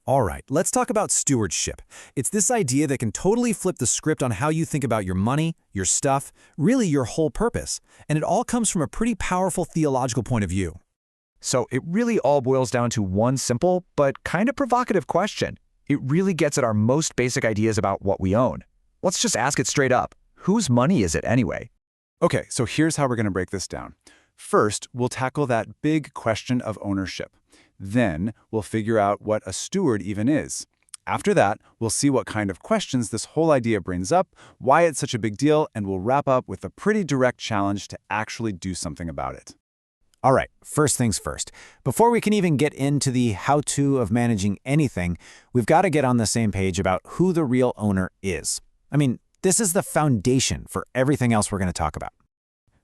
All right, let's talk about stewardship. It's this idea that can totally flip the script on how you think about your money, your stuff, really your whole purpose. And it all comes from a pretty powerful theological point of view. So it really all boils down to one simple but kind of provocative question. It really gets at our most basic ideas about what we own. Let's just ask it straight up. Whose money is it anyway? Okay, so here's how we're going to break this down. First, we'll tackle that big question of ownership. Then, we'll figure out what a steward even is. After that, we'll see what kind of questions this whole idea brings up, why it's such a big deal, and we'll wrap up with a pretty direct challenge to actually do something about it. All right, first things first. Before we can even get into the how-to of managing anything, we've got to get on the same page about who the real owner is. I mean, this is the foundation for everything else we're going to talk about.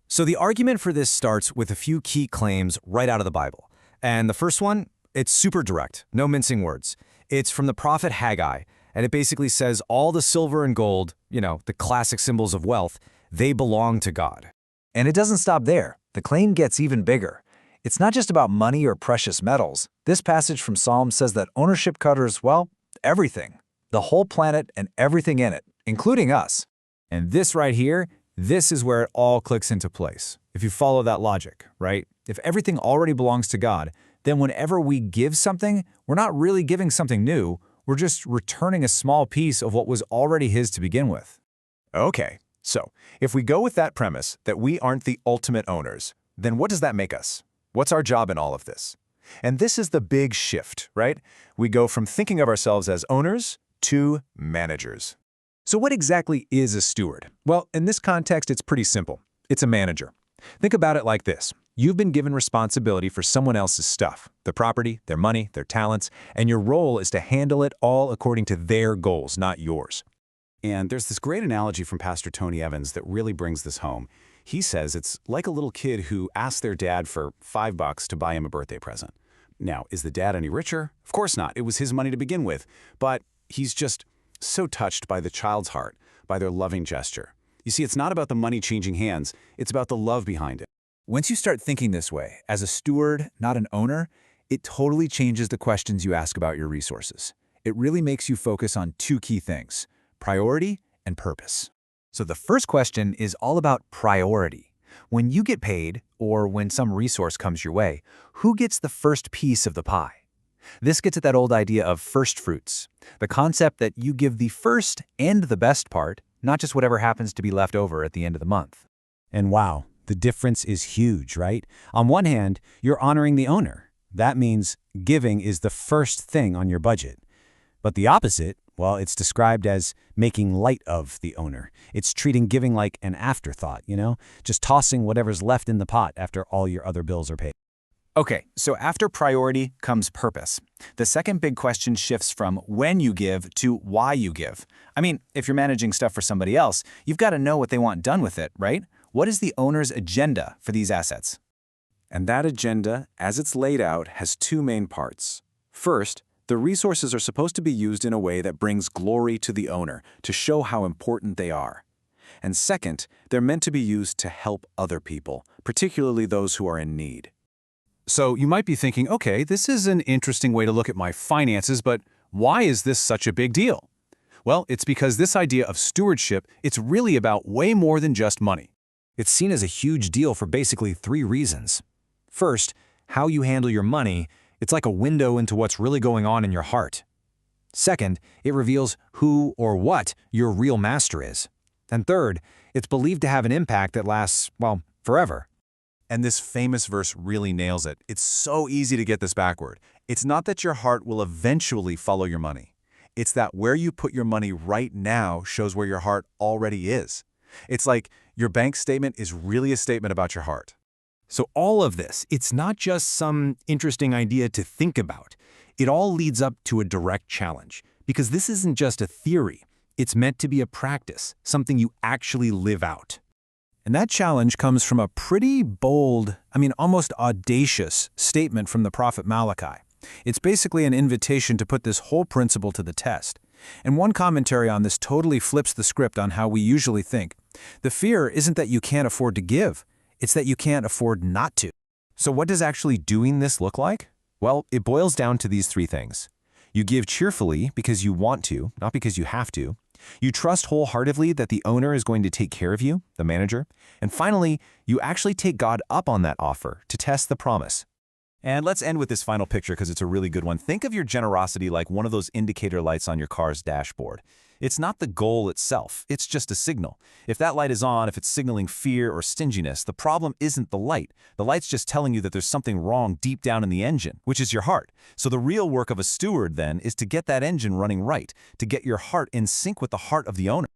So the argument for this starts with a few key claims right out of the Bible. And the first one, it's super direct, no mincing words. It's from the prophet Haggai, and it basically says all the silver and gold, the classic symbols of wealth, they belong to God. And it doesn't stop there. The claim gets even bigger. It's not just about money or precious metals. This passage from Psalm says that ownership covers, well, everything. The whole planet and everything in it, including us. And this right here, this is where it all clicks into place. If you follow that logic, right? If everything already belongs to God, then whenever we give something, we're not really giving something new, we're just returning a small piece of what was already His to begin with. Okay, so if we go with that premise that we aren't the ultimate owners, then what does that make us? What's our job in all of this? And this is the big shift, right? We go from thinking of ourselves as owners to managers. So what exactly is a steward? Well, in this context, it's pretty simple. It's a manager. Think about it like this. You've been given responsibility for someone else's stuff, their property, their money, their talents, and your role is to handle it all according to their goals, not yours. And there's this great analogy from Pastor Tony Evans that really brings this home. He says it's like a little kid who asks their dad for $5 to buy him a birthday present. Now, is the dad any richer? Of course not. It was his money to begin with. But he's just so touched by the child's heart, by their loving gesture. You see, it's not about the money changing hands. It's about the love behind it. Once you start thinking this way, as a steward, not an owner, it totally changes the questions you ask about your resources. It really makes you focus on two key things: priority and purpose. So the first question is all about priority. When you get paid, or when some resource comes your way, who gets the first piece of the pie? This gets at that old idea of first fruits, the concept that you give the first and the best part, not just whatever happens to be left over at the end of the month. And wow, the difference is huge, right? On one hand, you're honoring the owner. That means giving is the first thing on your budget. But the opposite, well, it's described as making light of the owner. It's treating giving like an afterthought, just tossing whatever's left in the pot after all your other bills are paid. Okay, so after priority comes purpose. The second big question shifts from when you give to why you give. I mean, if you're managing stuff for somebody else, you've got to know what they want done with it, right? What is the owner's agenda for these assets? And that agenda, as it's laid out, has two main parts. First, the resources are supposed to be used in a way that brings glory to the owner, to show how important they are. And second, they're meant to be used to help other people, particularly those who are in need. So you might be thinking, okay, this is an interesting way to look at my finances, but why is this such a big deal? Well, it's because this idea of stewardship, it's really about way more than just money. It's seen as a huge deal for basically three reasons. First, how you handle your money, it's like a window into what's really going on in your heart. Second, it reveals who or what your real master is. And third, it's believed to have an impact that lasts, well, forever. And this famous verse really nails it. It's so easy to get this backward. It's not that your heart will eventually follow your money. It's that where you put your money right now shows where your heart already is. It's like your bank statement is really a statement about your heart. So all of this, it's not just some interesting idea to think about. It all leads up to a direct challenge, because this isn't just a theory. It's meant to be a practice, something you actually live out. And that challenge comes from a pretty bold, almost audacious statement from the prophet Malachi. It's basically an invitation to put this whole principle to the test. And one commentary on this totally flips the script on how we usually think. The fear isn't that you can't afford to give, it's that you can't afford not to. So what does actually doing this look like? Well, it boils down to these three things. You give cheerfully because you want to, not because you have to. You trust wholeheartedly that the owner is going to take care of you, the manager. And finally, you actually take God up on that offer to test the promise. And let's end with this final picture because it's a really good one. Think of your generosity like one of those indicator lights on your car's dashboard. It's not the goal itself, it's just a signal. If that light is on, if it's signaling fear or stinginess, the problem isn't the light. The light's just telling you that there's something wrong deep down in the engine, which is your heart. So the real work of a steward then is to get that engine running right, to get your heart in sync with the heart of the owner.